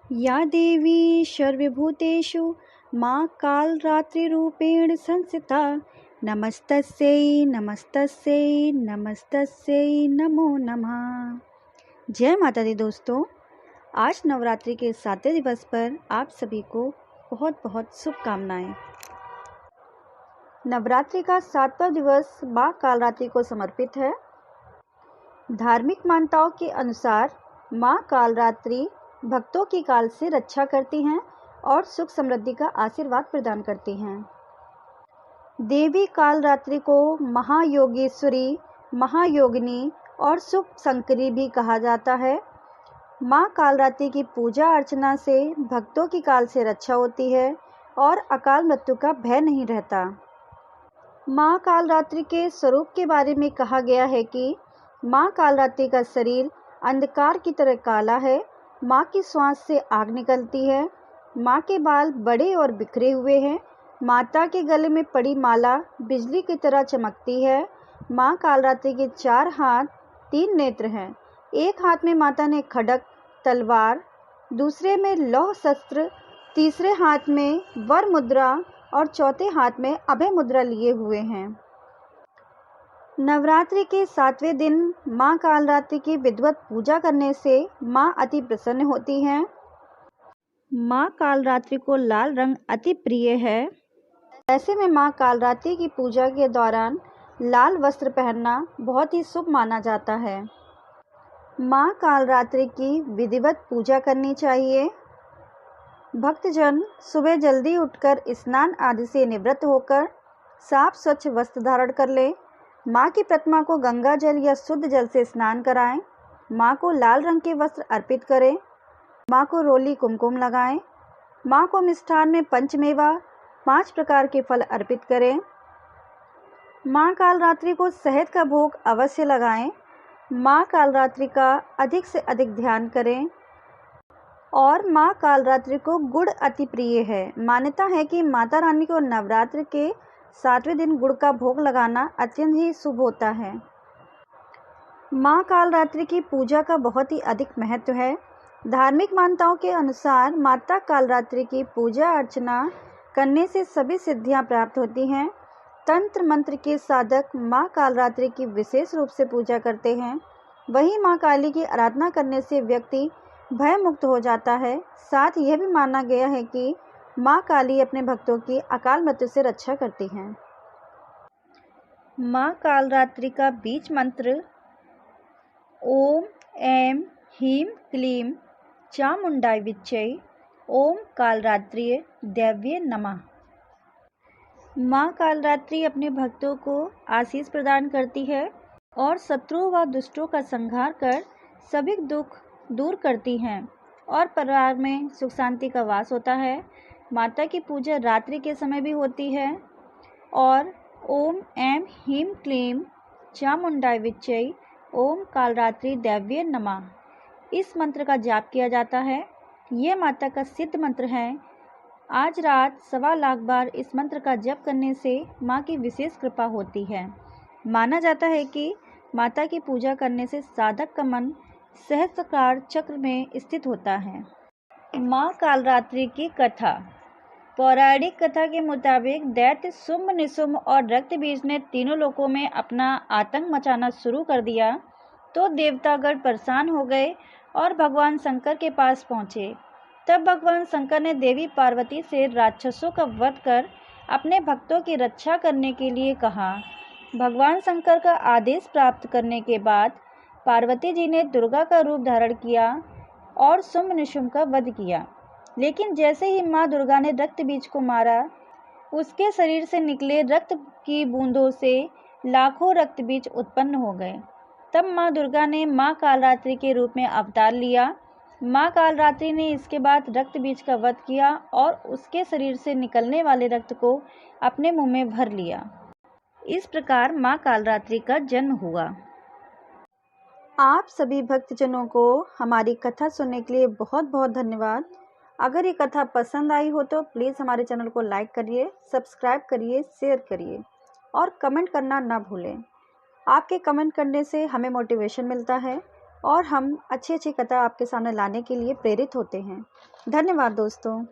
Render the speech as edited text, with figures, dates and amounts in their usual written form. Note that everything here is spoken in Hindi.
या देवी सर्वभूतेषु मां कालरात्रिरूपेण संस्थिता नमस्तस्यै नमस्तस्यै नमस्तस्यै नमो नमः। जय माता दी दोस्तों, आज नवरात्रि के 7वें दिवस पर आप सभी को बहुत बहुत शुभकामनाएं। नवरात्रि का 7वां दिवस मां कालरात्रि को समर्पित है। धार्मिक मान्यताओं के अनुसार मां कालरात्रि भक्तों की काल से रक्षा करती हैं और सुख समृद्धि का आशीर्वाद प्रदान करती हैं। देवी कालरात्रि को महायोगेश्वरी, महायोगिनी और शुभ शंकरी भी कहा जाता है। मां कालरात्रि की पूजा अर्चना से भक्तों की काल से रक्षा होती है और अकाल मृत्यु का भय नहीं रहता। मां कालरात्रि के स्वरूप के बारे में कहा गया है कि मां कालरात्रि का शरीर अंधकार की तरह काला है। मां की श्वास से आग निकलती है। मां के बाल बड़े और बिखरे हुए हैं। माता के गले में पड़ी माला बिजली की तरह चमकती है। मां कालरात्रि के 4 हाथ 3 नेत्र हैं। एक हाथ में माता ने खड्ग तलवार, दूसरे में लौह शस्त्र, तीसरे हाथ में वर मुद्रा और चौथे हाथ में अभय मुद्रा लिए हुए हैं। नवरात्रि के 7वें दिन मां कालरात्रि की विधिवत पूजा करने से मां अति प्रसन्न होती हैं। मां कालरात्रि को लाल रंग अति प्रिय है। ऐसे में मां कालरात्रि की पूजा के दौरान लाल वस्त्र पहनना बहुत ही शुभ माना जाता है। मां कालरात्रि की विधिवत पूजा करनी चाहिए। भक्तजन सुबह जल्दी उठकर स्नान आदि से निवृत्त होकर साफ स्वच्छ वस्त्र धारण कर लें। मां की प्रतिमा को गंगा जल या शुद्ध जल से स्नान कराएं। मां को लाल रंग के वस्त्र अर्पित करें। मां को रोली कुमकुम लगाएं। मां को मिष्ठान में पंचमेवा 5 प्रकार के फल अर्पित करें। मां कालरात्रि को शहद का भोग अवश्य लगाएं। मां कालरात्रि का अधिक से अधिक ध्यान करें। और मां कालरात्रि को गुड़ अति प्रिय है। मान्यता है कि माता रानी को नवरात्र के 7वें दिन गुड़ का भोग लगाना अत्यंत ही शुभ होता है। मां कालरात्रि की पूजा का बहुत ही अधिक महत्व है। धार्मिक मान्यताओं के अनुसार माता कालरात्रि की पूजा अर्चना करने से सभी सिद्धियां प्राप्त होती हैं। तंत्र मंत्र के साधक मां कालरात्रि की विशेष रूप से पूजा करते हैं। वहीं मां काली की आराधना करने से व्यक्ति भय मुक्त हो जाता है। साथ यह भी माना गया है कि मां काली अपने भक्तों की अकाल मृत्यु से रक्षा करती हैं। मां कालरात्रि का बीज मंत्र ओम ऐं ह्रीं क्लीं चामुंडाय विच्चै ओम कालरात्रिये दैव्ये नमः। मां कालरात्रि अपने भक्तों को आशीष प्रदान करती है और शत्रुओं व दुष्टों का संहार कर सभी दुख दूर करती हैं और परिवार में सुख शांति का वास होता है। माता की पूजा रात्रि के समय भी होती है और ओम ऐं ह्रीं क्लीं चामुंडाय विच्चै ओम कालरात्रि दैव्ये नमः इस मंत्र का जाप किया जाता है। यह माता का सिद्ध मंत्र है। आज रात 1.25 लाख बार इस मंत्र का जप करने से मां की विशेष कृपा होती है। माना जाता है कि माता की पूजा करने से साधक का मन सहस्त्रार चक्र में स्थित होता है। मां कालरात्रि की कथा। पौराणिक कथा के मुताबिक दैत्य शुंभ, निशुंभ और रक्तबीज ने तीनों लोकों में अपना आतंक मचाना शुरू कर दिया तो देवतागण परेशान हो गए और भगवान शंकर के पास पहुँचे। तब भगवान शंकर ने देवी पार्वती से राक्षसों का वध कर अपने भक्तों की रक्षा करने के लिए कहा। भगवान शंकर का आदेश प्राप्त करने के बाद पार्वती जी ने दुर्गा का रूप धारण किया और शुंभ निशुंभ का वध किया। लेकिन जैसे ही मां दुर्गा ने रक्त बीज को मारा, उसके शरीर से निकले रक्त की बूंदों से लाखों रक्त बीज उत्पन्न हो गए। तब मां दुर्गा ने मां कालरात्रि के रूप में अवतार लिया। मां कालरात्रि ने इसके बाद रक्त बीज का वध किया और उसके शरीर से निकलने वाले रक्त को अपने मुंह में भर लिया। इस प्रकार मां कालरात्रि का जन्म हुआ। आप सभी भक्तजनों को हमारी कथा सुनने के लिए बहुत बहुत धन्यवाद। अगर ये कथा पसंद आई हो तो प्लीज़ हमारे चैनल को लाइक करिए, सब्सक्राइब करिए, शेयर करिए और कमेंट करना ना भूलें। आपके कमेंट करने से हमें मोटिवेशन मिलता है और हम अच्छी अच्छी कथा आपके सामने लाने के लिए प्रेरित होते हैं। धन्यवाद दोस्तों।